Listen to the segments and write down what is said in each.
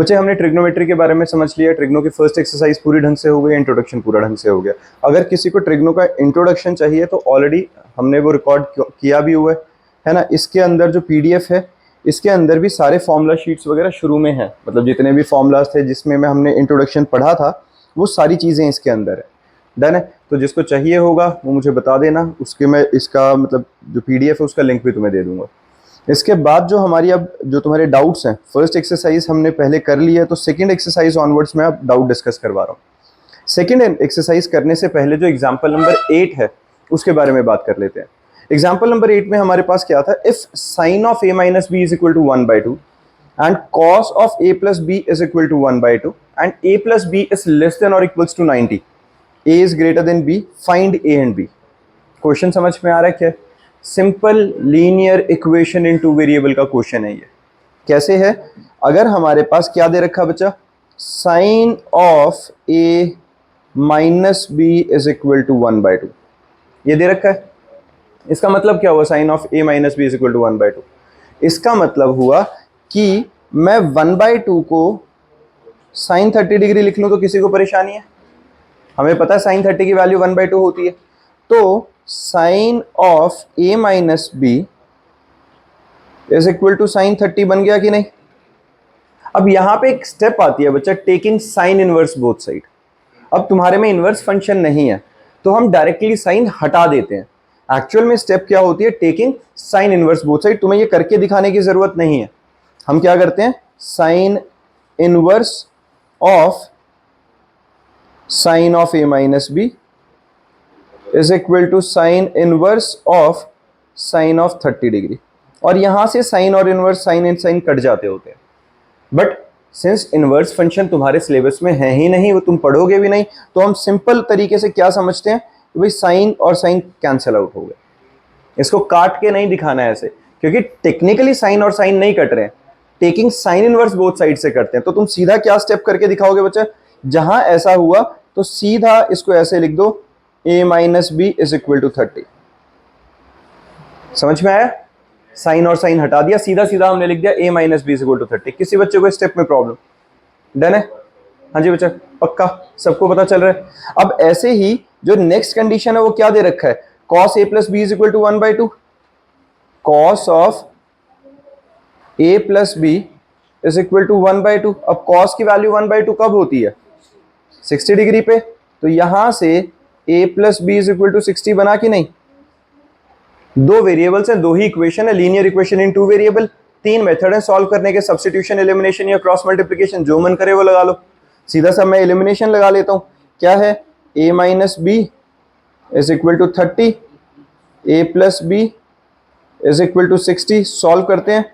बच्चे हमने ट्रिग्नोमेट्री के बारे में समझ लिया, ट्रिग्नो की फर्स्ट एक्सरसाइज पूरी ढंग से हो गई, इंट्रोडक्शन पूरा ढंग से हो गया। अगर किसी को ट्रिग्नो का इंट्रोडक्शन चाहिए तो ऑलरेडी हमने वो रिकॉर्ड किया भी हुआ है ना। इसके अंदर जो पीडीएफ है, इसके अंदर भी सारे फॉर्मूला शीट्स वगैरह शुरू में है, मतलब जितने भी फॉर्मूलाज थे जिसमें में हमने इंट्रोडक्शन पढ़ा था वो सारी चीज़ें इसके अंदर है। डन है। तो जिसको चाहिए होगा वो मुझे बता देना, उसके मैं इसका मतलब जो पीडीएफ है उसका लिंक भी तुम्हें दे दूंगा। इसके बाद जो हमारी अब जो तुम्हारे डाउट्स हैं, फर्स्ट एक्सरसाइज हमने पहले कर ली है, तो सेकंड एक्सरसाइज ऑनवर्ड्स में अब डाउट डिस्कस करवा रहा हूँ। सेकंड एक्सरसाइज करने से पहले जो एग्जाम्पल नंबर 8 है उसके बारे में बात कर लेते हैं। एग्जाम्पल नंबर 8 में हमारे पास क्या था, if sine of a minus b is equal to 1/2 and cos of a plus b is equal to 1/2 and a plus b is less than और equals to 90, a is greater than b, find a and b। Question समझ में आ रहा है क्या? Simple linear equation in two variable का question है ये। कैसे है? अगर हमारे पास क्या दे रखा बच्चा, sine of a minus b is equal to 1/2, ये दे रखा है। इसका मतलब क्या हुआ, sine of a minus b is equal to 1/2? इसका मतलब हुआ कि मैं 1/2 को साइन 30 डिग्री लिख लूं तो किसी को परेशानी है? हमें पता है साइन 30 की वैल्यू 1/2 होती है। तो sine of a minus b is equal to sine 30 बन गया कि नहीं? अब यहां पे एक स्टेप आती है बच्चा, taking sine inverse both side. अब तुम्हारे में इनवर्स फंक्शन नहीं है तो हम डायरेक्टली साइन हटा देते हैं। एक्चुअल में स्टेप क्या होती है, taking sine inverse both side. तुम्हें ये करके दिखाने की जरूरत नहीं है। हम क्या करते हैं, sine inverse of sine of a minus b is equal to sine inverse of sine of 30 degree, और यहां से साइन और inverse, sine and sine cut जाते होते हैं। बट सिंस इनवर्स फंक्शन तुम्हारे सिलेबस में है ही नहीं, वो तुम पढ़ोगे भी नहीं, तो हम सिंपल तरीके से क्या समझते हैं कि भाई साइन और साइन कैंसिल आउट हो गए। इसको काट के नहीं दिखाना है ऐसे, क्योंकि टेक्निकली साइन और साइन नहीं कट रहे हैं, taking sine inverse both side से करते हैं। तो तुम सीधा क्या स्टेप करके दिखाओगे बच्चा, जहां ऐसा हुआ तो सीधा इसको ऐसे लिख दो, a minus b is equal to 30। समझ में आया? साइन और साइन हटा दिया, सीधा सीधा हमने लिख दिया a minus b is equal to 30। किसी बच्चे को स्टेप में प्रॉब्लम? डन है? हाँ जी बच्चा, पक्का सबको पता चल रहा है। अब ऐसे ही जो नेक्स्ट कंडीशन है वो क्या दे रखा है, cos a plus b is equal to 1/2, cos of a plus b is equal to 1/2। अब cos की वैल्यू 1/2 कब होती है, 60 डिग्री पे। तो यहां से a plus b is equal to 60 बना कि नहीं? दो वेरिएबल्स है, दो ही इक्वेशन है, linear equation in two variable. तीन मेथड है सॉल्व करने के, सब्स्टिट्यूशन, एलिमिनेशन या क्रॉस मल्टीप्लिकेशन, जो मन करे वो लगा लो। सीधा सा मैं एलिमिनेशन लगा लेता हूं। क्या है, a minus b is equal to 30, a plus b is equal to 60। Solve करते हैं,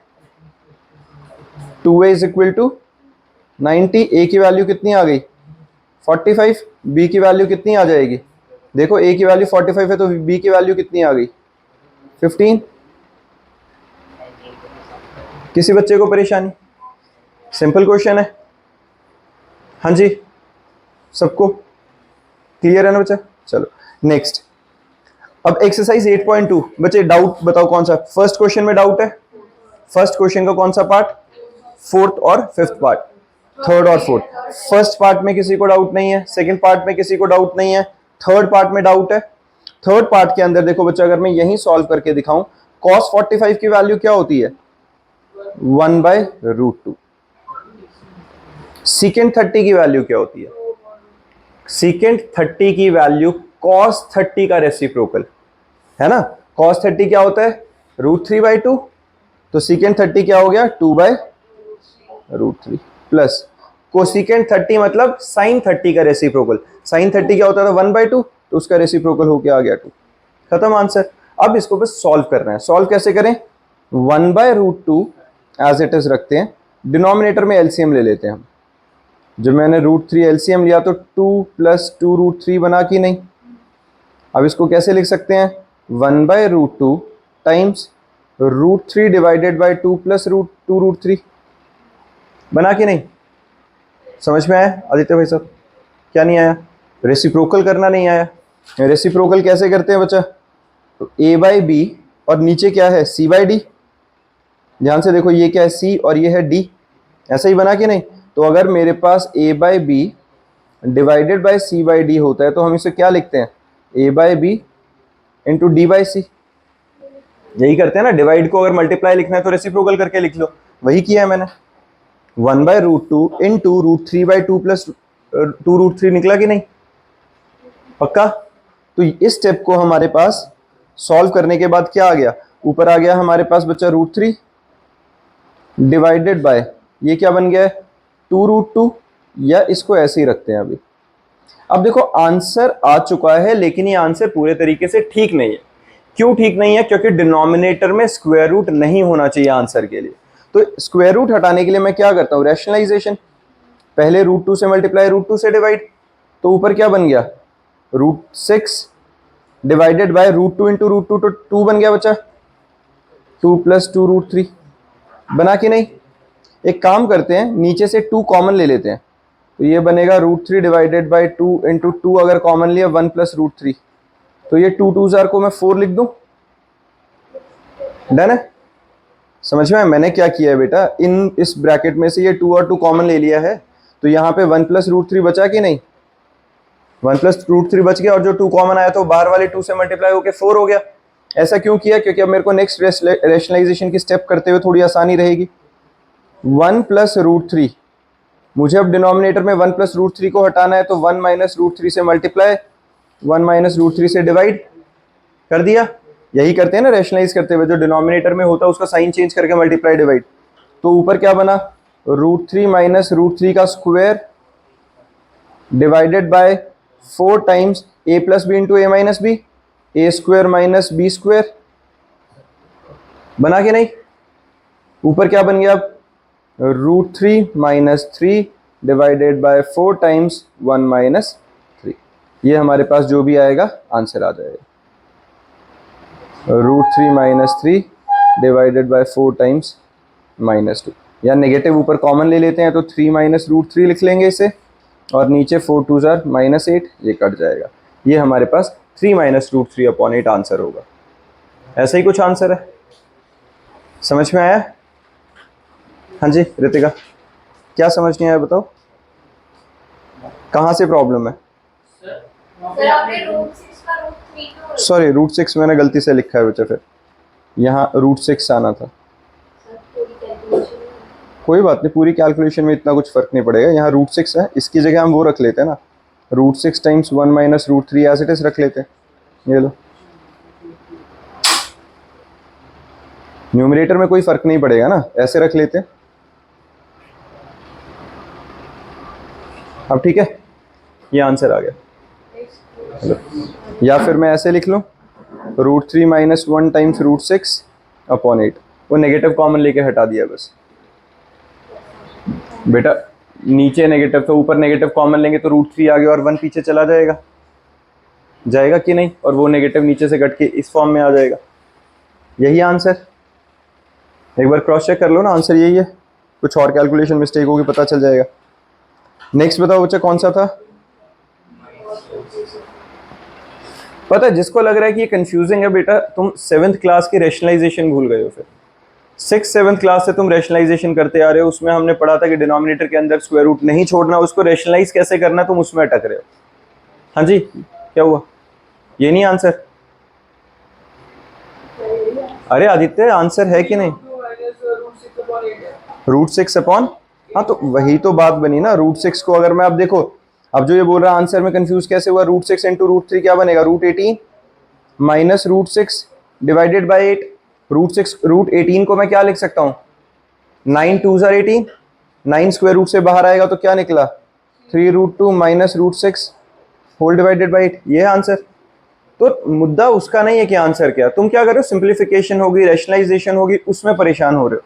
2a is equal to 90। a की वैल्यू कितनी आ गई, 45। b की वैल्यू कितनी आ जाएगी, देखो a की वैल्यू 45 है तो b की वैल्यू कितनी आ गई, 15। किसी बच्चे को परेशानी? सिंपल क्वेश्चन है। हाँ जी, सबको क्लियर है ना बच्चा? चलो नेक्स्ट। अब एक्सरसाइज 8.2 बच्चे, डाउट बताओ कौन सा? फर्स्ट क्वेश्चन में डाउट है। फर्स्ट क्वेश्चन का कौन सा पार्ट, फोर्थ और फिफ्थ पार्ट, थर्ड और फोर्थ। फर्स्ट पार्ट में किसी को डाउट नहीं है, सेकंड पार्ट में किसी को डाउट नहीं है, थर्ड पार्ट में डाउट है। थर्ड पार्ट के अंदर देखो बच्चा, अगर मैं यही सॉल्व करके दिखाऊं, cos 45 की वैल्यू क्या होती है, 1/√2। सीकेंट 30 की वैल्यू क्या होती है, सीकेंट 30 की वैल्यू cos 30 का रेसिप्रोकल है ना। cos 30 क्या होता है, √3/2, तो सीकेंट 30 क्या हो गया, 2/√3 प्लस कोसिकेंट 30 मतलब साइन 30 का रेसिप्रोकल। साइन 30 क्या होता था, 1/2, तो उसका रेसिप्रोकल होके आ गया 2। खत्म आंसर। अब इसको बस सॉल्व करना है। सॉल्व कैसे करें, 1/√2 एज इट इज रखते हैं, डिनोमिनेटर में एलसीएम ले लेते हैं हम। जब मैंने √3 एलसीएम लिया तो 2 + 2√3 बना कि नहीं। अब इसको कैसे लिख सकते हैं, 1/√2 टाइम्स √3 डिवाइडेड बाई 2 + 2√3 बना कि नहीं। समझ में आया आदित्य भाई साहब? क्या नहीं आया, रेसिप्रोकल करना नहीं आया। रेसिप्रोकल कैसे करते हैं बच्चा, तो a/b और नीचे क्या है, c/d। ध्यान से देखो, ये क्या है, c और ये है d, ऐसा ही बना कि नहीं। तो अगर मेरे पास a by b divided by c by d होता है तो हम इसे क्या लिखते हैं, a by b into d by c. यही करते हैं ना, डिवाइड को अगर मल्टीप्लाई लिखना है तो रेसिप्रोकल करके लिख लो, वही किया है मैंने। 1/√2 इंटू √3/2 प्लस 2√3 निकला कि नहीं, पक्का। तो इस स्टेप को हमारे पास सॉल्व करने के बाद क्या आ गया, ऊपर आ गया हमारे पास बच्चा √3 डिवाइडेड बाय ये क्या बन गया है 2√2, या इसको ऐसे ही रखते हैं अभी। अब देखो आंसर आ चुका है, लेकिन ये आंसर पूरे तरीके से ठीक नहीं है। क्यों ठीक नहीं है, क्योंकि डिनोमिनेटर में स्क्वायर रूट नहीं होना चाहिए आंसर के लिए। तो स्क्वायर रूट हटाने के लिए मैं क्या करता हूं, रैशनलाइजेशन। पहले √2 से मल्टीप्लाई, √2 से डिवाइड, तो ऊपर क्या बन गया √6 डिवाइडेड बाय √2 इंटू √2, तो 2 बन गया बच्चा, 2 + 2√3 बना कि नहीं। एक काम करते हैं, नीचे से 2 कॉमन ले लेते हैं, तो ये बनेगा √3 डिवाइडेड बाई 2 इंटू 2 अगर कॉमन लिया 1 + √3, तो ये 2 2 को मैं 4 लिख दूं, डन है। समझ में मैंने क्या किया है बेटा, इन इस ब्रैकेट में से ये 2 और 2 कॉमन ले लिया है, तो यहाँ पे 1 + √3 बचा कि नहीं, 1 + √3 बच गया, और जो 2 कॉमन आया तो बाहर वाले 2 से मल्टीप्लाई होकर 4 हो गया। ऐसा क्यों किया, क्योंकि अब मेरे को नेक्स्ट रेशनलाइजेशन की स्टेप करते हुए थोड़ी आसानी रहेगी। 1 + √3, मुझे अब डिनोमिनेटर में 1 + √3 को हटाना है, तो 1 - √3 से मल्टीप्लाई, 1 - √3 से डिवाइड कर दिया। यही करते हैं ना रैशनलाइज करते हुए, जो डिनोमिनेटर में होता है उसका साइन चेंज करके मल्टीप्लाई डिवाइड। तो ऊपर क्या बना √3 - √3 का square divided by 4 times a + b into a - b, a² - b², बना के नहीं। ऊपर क्या बन गया √3 - 3 डिवाइडेड बाय 4 टाइम्स 1 - 3। ये हमारे पास जो भी आएगा आंसर आ जाएगा, √3 - 3 डिवाइडेड बाय 4 टाइम्स -2, या नेगेटिव ऊपर कॉमन ले लेते हैं तो 3 - √3 लिख लेंगे इसे, और नीचे 4 2 -8, ये कट जाएगा। ये हमारे पास 3 - √3/8 आंसर होगा। ऐसा ही कुछ आंसर है, समझ में आया। हाँ जी रितिका, क्या समझ नहीं आया बताओ, कहाँ से प्रॉब्लम है। सॉरी √6 मैंने गलती से लिखा है बच्चा, फिर यहाँ √6 आना था। कोई बात नहीं, पूरी कैलकुलेशन में इतना कुछ फर्क नहीं पड़ेगा। यहाँ √6 है, इसकी जगह हम वो रख लेते हैं ना, √6 टाइम्स 1 - √3 एज इट इज रख लेते हैं। ये लो, न्यूमरेटर में कोई फर्क नहीं पड़ेगा ना, ऐसे रख लेते हैं। अब ठीक है, ये आंसर आ गया। या फिर मैं ऐसे लिख लूँ √3 - 1 टाइम्स √6/8, वो नेगेटिव कॉमन लेके हटा दिया बस। बेटा नीचे नेगेटिव तो ऊपर नेगेटिव कॉमन लेंगे तो √3 आ गया और 1 पीछे चला जाएगा, जाएगा कि नहीं, और वो नेगेटिव नीचे से कट के इस फॉर्म में आ जाएगा। यही आंसर, एक बार क्रॉस चेक कर लो ना, आंसर यही है। कुछ और कैलकुलेशन मिस्टेक होगी पता चल जाएगा। नेक्स्ट बताओ बच्चा कौन सा था। पता है जिसको लग रहा है कि ये कंफ्यूजिंग है बेटा, तुम 7th क्लास की रैशनलाइजेशन भूल गए हो। फिर 6th 7th क्लास से तुम रैशनलाइजेशन करते आ रहे हो, उसमें हमने पढ़ा था कि डिनोमिनेटर के अंदर स्क्वायर रूट नहीं छोड़ना, उसको रैशनलाइज कैसे करना, तुम उसमें अटक रहे हो। हाँ जी क्या हुआ, ये नहीं आंसर। अरे आदित्य आंसर है कि नहीं, √6/, हाँ तो वही तो बात बनी ना। √6 को अगर मैं अब देखो, अब जो ये बोल रहा है आंसर में कंफ्यूज कैसे हुआ, √6 इंटू √3 क्या बनेगा √18 माइनस √6 डिवाइडेड बाई 8। √18 को मैं क्या लिख सकता हूँ, 9 2 18, 9 स्क्वायर रूट से बाहर आएगा तो क्या निकला 3√2 माइनस √6 होल डिवाइडेड बाई 8, ये है आंसर। तो मुद्दा उसका नहीं है कि आंसर क्या, तुम क्या कर रहे हो, सिंप्लीफिकेशन होगी, रैशनलाइजेशन होगी, उसमें परेशान हो रहे हो।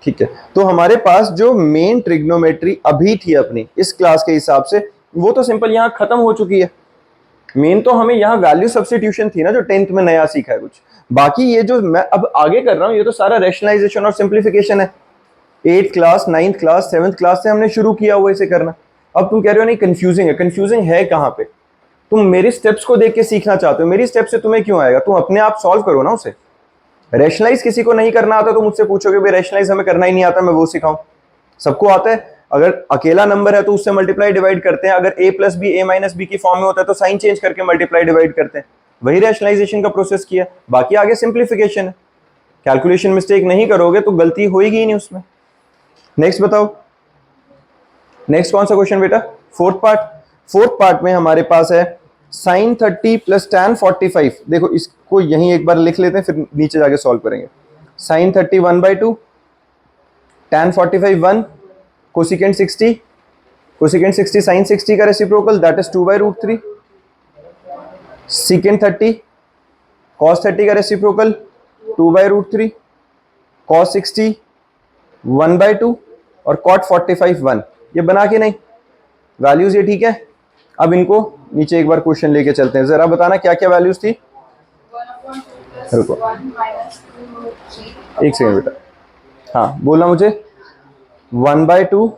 ठीक है, तो हमारे पास जो मेन ट्रिग्नोमेट्री अभी थी अपनी इस क्लास के हिसाब से, वो तो सिंपल यहाँ खत्म हो चुकी है। मेन तो हमें यहाँ वैल्यू सब्स्टिट्यूशन थी ना, जो 10th में नया सीखा है कुछ। बाकी ये जो मैं अब आगे कर रहा हूँ ये तो सारा रैशनलाइजेशन और सिंप्लीफिकेशन है। 8th class 9th class 7th class से हमने शुरू किया हुआ इसे करना। अब तुम कह रहे हो नहीं कंफ्यूजिंग है, कंफ्यूजिंग है कहाँ पे, तुम मेरी स्टेप्स को देख के सीखना चाहते हो। मेरी स्टेप से तुम्हें क्यों आएगा, तुम अपने आप सॉल्व करो ना उसे। रैशनलाइज किसी को नहीं करना आता तो मुझसे पूछोगे भाई रैशनलाइज हमें करना ही नहीं आता, मैं वो सिखाऊं, सबको आता है। अगर अकेला नंबर है तो उससे मल्टीप्लाई डिवाइड करते हैं, अगर a plus b a minus b की फॉर्म में होता है तो साइन चेंज करके मल्टीप्लाई डिवाइड करते हैं। वही रैशनलाइजेशन का प्रोसेस किया, बाकी आगे सिंप्लीफिकेशन है। कैलकुलेशन मिस्टेक नहीं करोगे तो गलती होएगी ही नहीं उसमें। नेक्स्ट बताओ, नेक्स्ट कौन सा क्वेश्चन बेटा? Fourth part. फोर्थ पार्ट में हमारे पास है साइन 30 प्लस tan 45। देखो इसको यहीं एक बार लिख लेते हैं, फिर नीचे जाके सॉल्व करेंगे। Sine 30 1/2, tan 45 1, cosecant 60, cosecant 60 sine 60 का reciprocal that is 2/√3, secant 30 cos 30 का रेसिप्रोकल 2/√3, cos 60 1/2 और cot 45 1। ये बना के नहीं वैल्यूज, ये ठीक है। अब इनको नीचे एक बार क्वेश्चन लेके चलते हैं, जरा बताना क्या क्या वैल्यूज थी। रुको एक सेकंड बेटा, हाँ बोलना मुझे। 1/2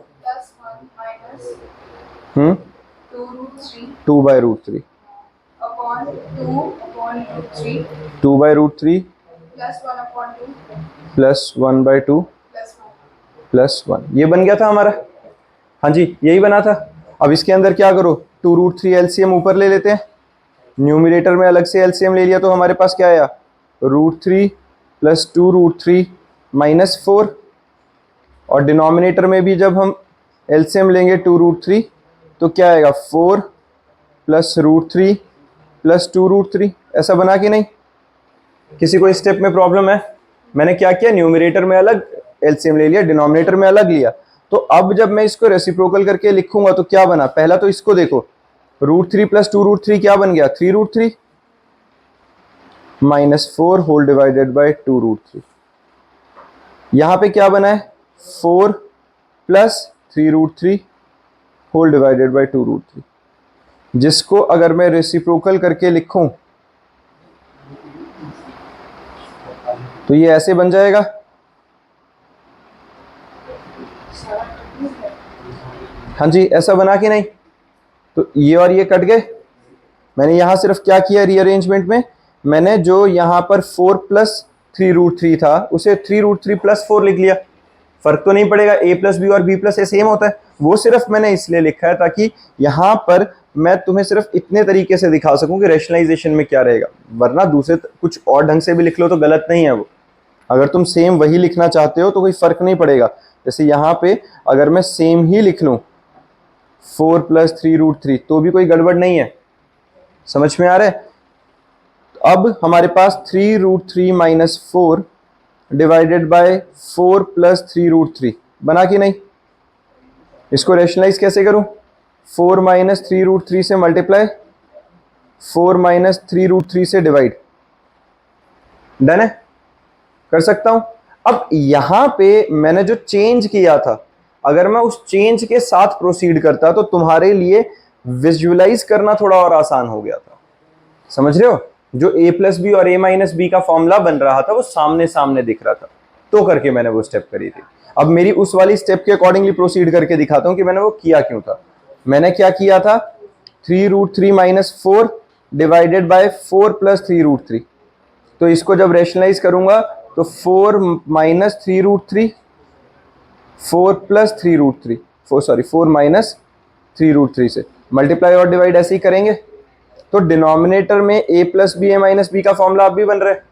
2/√3 2/√3 प्लस 1/2 प्लस 1, ये बन गया था हमारा। हाँ जी यही बना था। अब इसके अंदर क्या करो, 2√3 एलसीएम ऊपर ले लेते हैं, न्यूमरेटर में अलग से एलसीएम ले लिया तो हमारे पास क्या आया, √3 प्लस 2√3 माइनस 4, और डिनोमिनेटर में भी जब हम एलसीएम लेंगे 2√3 तो क्या आएगा, 4 प्लस √3 प्लस 2√3। ऐसा बना कि नहीं? किसी को इस स्टेप में प्रॉब्लम है? मैंने क्या किया, न्यूमरेटर में अलग एलसीएम ले लिया, डिनोमिनेटर में अलग लिया। तो अब जब मैं इसको रेसिप्रोकल करके लिखूंगा तो क्या बना, पहला तो इसको देखो, √3 प्लस 2√3 क्या बन गया, 3√3 माइनस 4 होल डिवाइडेड बाई 2√3। यहां पे क्या बना है, 4 प्लस 3√3 होल डिवाइडेड बाई 2√3, जिसको अगर मैं रेसिप्रोकल करके लिखूं तो ये ऐसे बन जाएगा। हाँ जी ऐसा बना कि नहीं? तो ये और ये कट गए। मैंने यहां सिर्फ क्या किया, रीअरेंजमेंट में मैंने जो यहां पर 4 प्लस 3√3 था उसे 3√3 प्लस 4 लिख लिया। फर्क तो नहीं पड़ेगा, a प्लस बी और b प्लस ए सेम होता है। वो सिर्फ मैंने इसलिए लिखा है ताकि यहां पर मैं तुम्हें सिर्फ इतने तरीके से दिखा सकूं कि रैशनलाइजेशन में क्या रहेगा, वरना दूसरे कुछ और ढंग से भी लिख लो तो गलत नहीं है वो। अगर तुम सेम वही लिखना चाहते हो तो कोई फर्क नहीं पड़ेगा। जैसे यहाँ पे अगर मैं सेम ही लिख लूँ 4 प्लस 3√3 तो भी कोई गड़बड़ नहीं है। समझ में आ रहा है? अब हमारे पास 3√3 माइनस 4 डिवाइडेड बाय 4 प्लस 3√3 बना कि नहीं? इसको रैशनलाइज कैसे करूं, 4 माइनस 3√3 से मल्टीप्लाई, 4 माइनस 3√3 से डिवाइड। डन है, कर सकता हूं। अब यहां पे मैंने जो चेंज किया था, अगर मैं उस चेंज के साथ प्रोसीड करता तो तुम्हारे लिए विजुअलाइज करना थोड़ा और आसान हो गया था। समझ रहे हो? जो a प्लस बी और a माइनस बी का फॉर्मूला बन रहा था वो सामने सामने दिख रहा था, तो करके मैंने वो स्टेप करी थी। अब मेरी उस वाली स्टेप के अकॉर्डिंगली प्रोसीड करके दिखाता हूं कि मैंने वो किया क्यों था। मैंने क्या किया था, 3√3 माइनस 4 डिवाइडेड बाय 4 प्लस 3√3। तो इसको जब रैशनलाइज करूंगा तो 4 माइनस 3√3, 4 प्लस 3√3, 4 माइनस 3√3 से मल्टीप्लाई और डिवाइड ऐसे ही करेंगे तो डिनोमिनेटर में a plus b a minus b का फॉर्मूला अब भी बन रहा है,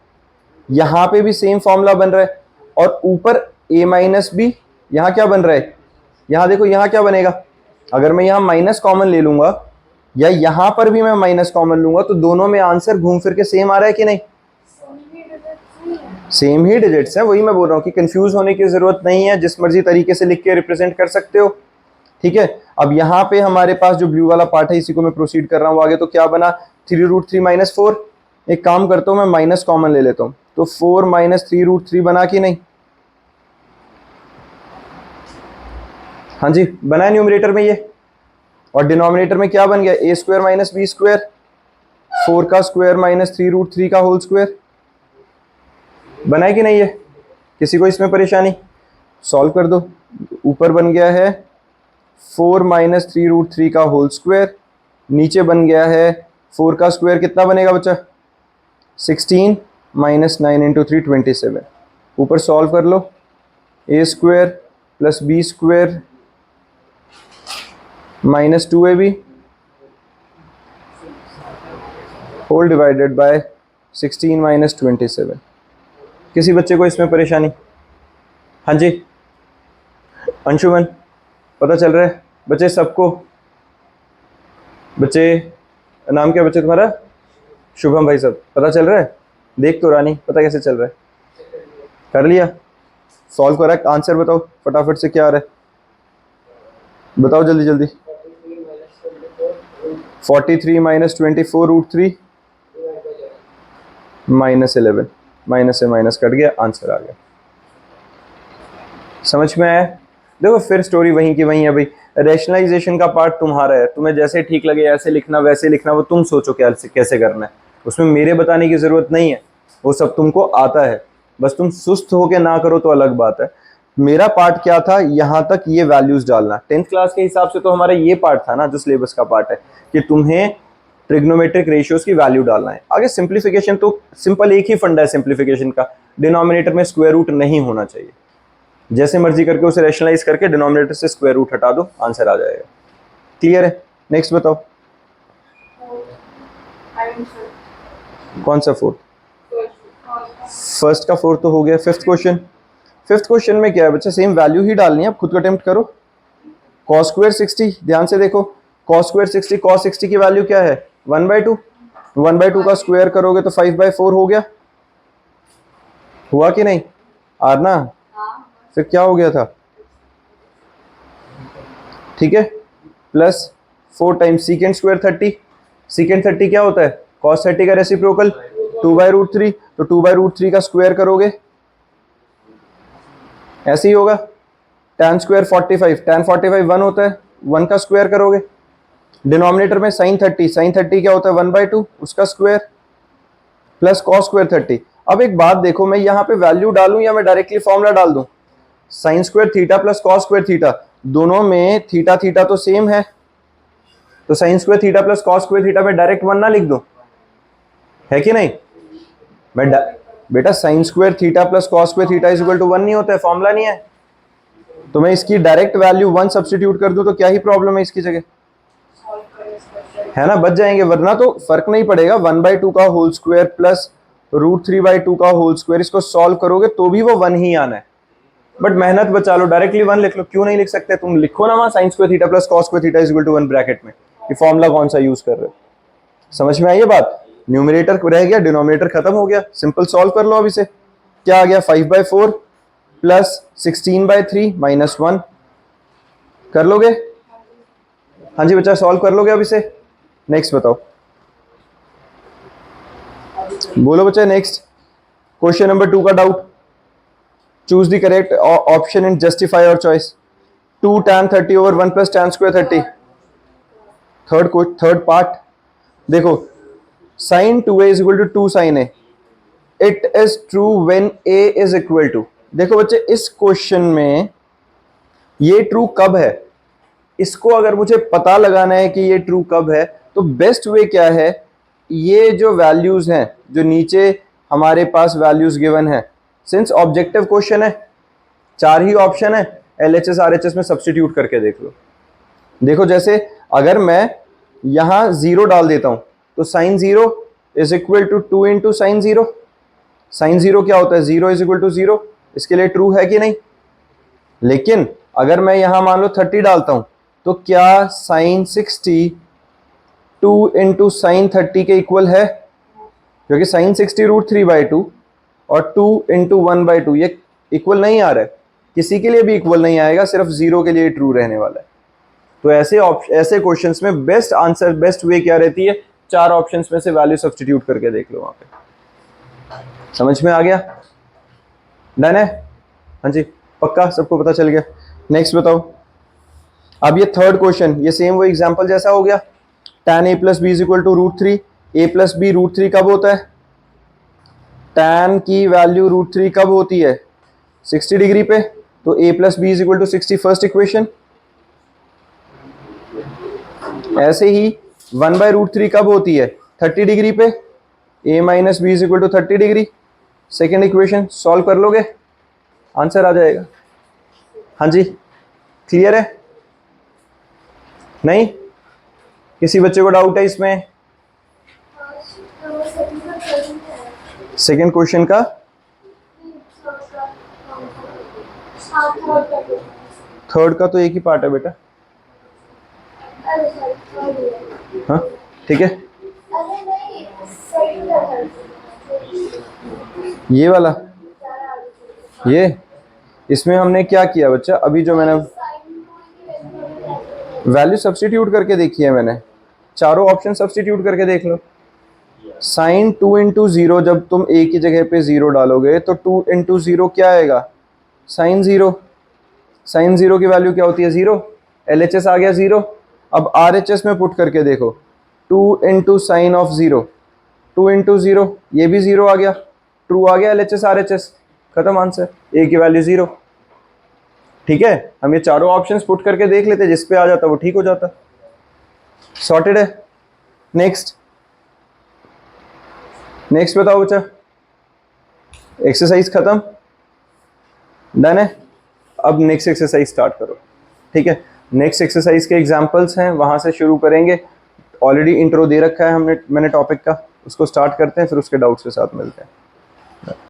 यहां पे भी सेम फॉर्मूला बन रहा है, और ऊपर a माइनस बी यहां क्या बन रहा है, यहां देखो यहां क्या बनेगा, अगर मैं यहां माइनस कॉमन ले लूंगा या यहां पर भी मैं माइनस कॉमन लूंगा तो दोनों में आंसर घूम फिर के सेम आ रहा है कि नहीं? सेम ही डिजिट्स हैं। वही मैं बोल रहा हूं कि कंफ्यूज होने की जरूरत नहीं है, जिस मर्जी तरीके से लिख के रिप्रेजेंट कर सकते हो। ठीक है, अब यहाँ पे हमारे पास जो ब्लू वाला पार्ट है इसी को मैं प्रोसीड कर रहा हूँ आगे। तो क्या बना, 3√3 माइनस 4। एक काम करता हूँ मैं माइनस कॉमन ले लेता हूँ, तो 4 माइनस 3√3 बना कि नहीं? हाँ जी बना है न्यूमरेटर में ये, और डिनोमिनेटर में क्या बन गया, a square minus b square, 4 का स्क्वायर माइनस 3√3 का होल स्क्वायर। बना है कि नहीं? ये किसी को इसमें परेशानी? सॉल्व कर दो। ऊपर बन गया है 4 माइनस 3√3 का होल स्क्वायर, नीचे बन गया है 4 का स्क्वायर, कितना बनेगा बच्चा, 16 माइनस 9 इंटू 3 27। ऊपर सॉल्व कर लो, a square plus b square minus 2ab whole divided by 16 minus 27। किसी बच्चे को इसमें परेशानी? हाँ जी अंशुमन, पता चल रहा है बच्चे सबको? बच्चे, नाम क्या बच्चे तुम्हारा? शुभम भाई साहब, पता चल रहा है? देख तो रानी, पता कैसे चल रहा है? कर लिया? सॉल्व करा? आंसर बताओ फटाफट से, क्या आ रहा है बताओ जल्दी जल्दी। 43 माइनस 24 रूट 3 माइनस 11, माइनस से माइनस कट गया, आंसर आ गया। समझ में आया? देखो फिर स्टोरी वहीं की वहीं है भाई। रैशनलाइजेशन का पार्ट तुम्हारा है, तुम्हें जैसे ठीक लगे ऐसे लिखना वैसे लिखना, वो तुम सोचो क्या कैसे करना है, उसमें मेरे बताने की जरूरत नहीं है, वो सब तुमको आता है, बस तुम सुस्त होके ना करो तो अलग बात है। मेरा पार्ट क्या था, यहाँ तक ये वैल्यूज डालना। 10th क्लास के हिसाब से तो हमारा ये पार्ट था ना जो सिलेबस का पार्ट है, कि तुम्हें ट्रिग्नोमेट्रिक रेशियोज की वैल्यू डालना है। आगे सिंप्लीफिकेशन तो सिंपल, एक ही फंडा है सिंप्लीफिकेशन का, डिनोमिनेटर में स्क्वायर रूट नहीं होना चाहिए। जैसे मर्जी करके उसे रैशनलाइज करके डिनोमिनेटर से स्क्वायर रूट हटा दो, आंसर आ जाएगा। क्लियर है? नेक्स्ट बताओ। कौन सा फोर्थ? फर्स्ट का फोर्थ तो हो गया। फिफ्थ क्वेश्चन, फिफ्थ क्वेश्चन में क्या है बच्चा, सेम वैल्यू ही डालनी है, अब खुद को अटेम्प्ट करो। कॉस स्क्वायर 60, ध्यान से देखो, कॉस स्क्वायर 60, कॉस 60 की वैल्यू क्या है 1/2, 1/2 का स्क्वायर करोगे तो 5/4 हो गया, हुआ कि नहीं आर ना? फिर क्या हो गया था, ठीक है, प्लस 4 टाइम्स सीकेंड स्क्वायर 30, सीकेंड 30 क्या होता है, कॉस 30 का रेसिप्रोकल 2/√3, तो 2/√3 का स्क्वायर करोगे ऐसे ही होगा। tan स्क्वायर 45, tan 45 1 होता है, 1 का स्क्वायर करोगे। डिनोमिनेटर में sin 30, sin 30 क्या होता है 1/2, उसका स्क्वायर, प्लस cos स्क्वायर 30। अब एक बात देखो, मैं यहाँ पे वैल्यू डालूं या मैं डायरेक्टली फॉर्मूला डाल दूं, sine square theta plus cos square theta, दोनों में थीटा थीटा तो सेम है, तो sine square theta plus cos square theta में डायरेक्ट 1 ना लिख दूं, है कि नहीं? मैं बेटा sine square theta plus cos square theta is equal to 1 नहीं होता है, फॉर्मूला नहीं है, तो मैं इसकी डायरेक्ट वैल्यू 1 सब्स्टिट्यूट कर दूं तो क्या ही प्रॉब्लम है इसकी जगह, है ना, बच जाएंगे। वरना तो फर्क नहीं पड़ेगा, 1/2 का होल स्क्वायर प्लस √3/2 का होल स्क्वायर, इसको सॉल्व करोगे तो भी वो 1 ही आना है, बट मेहनत बचा लो, डायरेक्टली 1 लिख लो। क्यों नहीं लिख सकते, तुम लिखो ना वहां sine square theta plus cos square theta is equal to 1 bracket में, ये फॉर्मूला कौन सा यूज कर रहे हो। समझ में आई ये बात? न्यूमरेटर रह गया, डिनोमिनेटर खत्म हो गया, सिंपल सॉल्व कर लो अब इसे। क्या आ गया 5/4 प्लस 16/3 माइनस 1, कर लोगे? हाँ जी बच्चा, सॉल्व कर लोगे अब इसे। नेक्स्ट बताओ, बोलो बच्चा नेक्स्ट। क्वेश्चन नंबर 2 का doubt, choose the correct option and justify your choice. 2 tan 30 over 1 plus tan square 30। Third part देखो, sin 2a is equal to 2 sin a, it is true when a is equal to। देखो बच्चे, इस question में ये true कब है, इसको अगर मुझे पता लगाना है कि ये ट्रू कब है, तो बेस्ट वे क्या है, ये जो वैल्यूज हैं जो नीचे हमारे पास वैल्यूज गिवन है, सिंस ऑब्जेक्टिव क्वेश्चन है, 4 ही ऑप्शन है, LHS RHS में सब्स्टिट्यूट करके देख लो। देखो जैसे अगर मैं यहां 0 डाल देता हूं तो sine 0 is equal to 2 into sine 0, sine 0 क्या होता है 0 इज इक्वल टू 0, इसके लिए ट्रू है कि नहीं। लेकिन अगर मैं यहां मान लो 30 डालता हूं तो क्या साइन 60 2 इंटू साइन 30 के इक्वल है, क्योंकि साइन 60 √3/2 और 2 इंटू 1/2 ये इक्वल नहीं आ रहा है, किसी के लिए भी इक्वल नहीं आएगा, सिर्फ 0 के लिए ट्रू रहने वाला है। तो ऐसे क्वेश्चंस में बेस्ट आंसर, बेस्ट वे क्या रहती है, 4 ऑप्शंस में से वैल्यू सब्स्टिट्यूट करके देख लो वहां पे। समझ में आ गया? डन है? हाँ जी पक्का, सबको पता चल गया। नेक्स्ट बताओ। अब ये थर्ड क्वेश्चन, ये सेम वो एग्जांपल जैसा हो गया, tan a plus b is equal to √3, a plus b √3 कब होता है, tan की वैल्यू √3 कब होती है 60 डिग्री पे, तो a plus b is equal to 60 first equation. ऐसे ही 1/√3 कब होती है 30 डिग्री पे, a minus b is equal to 30 degree, second equation. Solve कर लोगे, आंसर आ जाएगा। हाँ जी क्लियर है? नहीं, किसी बच्चे को डाउट है इसमें? सेकंड क्वेश्चन का थर्ड का तो एक ही पार्ट है बेटा। हाँ ठीक है, ये वाला, ये इसमें हमने क्या किया बच्चा, अभी जो मैंने वैल्यू सब्स्टिट्यूट करके देखी है, मैंने चारों ऑप्शन सब्स्टिट्यूट करके देख लो। साइन 2 इंटू जीरो, जब तुम ए की जगह पे जीरो डालोगे तो 2 इंटू जीरो क्या आएगा, साइन जीरो। साइन जीरो की वैल्यू क्या होती है, जीरो। LHS आ गया जीरो। अब RHS में पुट करके देखो, 2 into sign of zero, 2 into zero, ये भी जीरो आ गया, ट्रू आ गया LHS RHS, खत्म आंसर, ए की वैल्यू जीरो। ठीक है, हम ये चारों ऑप्शंस पुट करके देख लेते, जिस पे आ जाता वो ठीक हो जाता। सॉर्टेड है। नेक्स्ट नेक्स्ट बताओ बच्चा, एक्सरसाइज खत्म, डन है। अब नेक्स्ट एक्सरसाइज स्टार्ट करो। ठीक है, नेक्स्ट एक्सरसाइज के एग्जांपल्स हैं, वहां से शुरू करेंगे। ऑलरेडी इंट्रो दे रखा है मैंने टॉपिक का, उसको स्टार्ट करते हैं, फिर उसके डाउट्स के साथ मिलते हैं।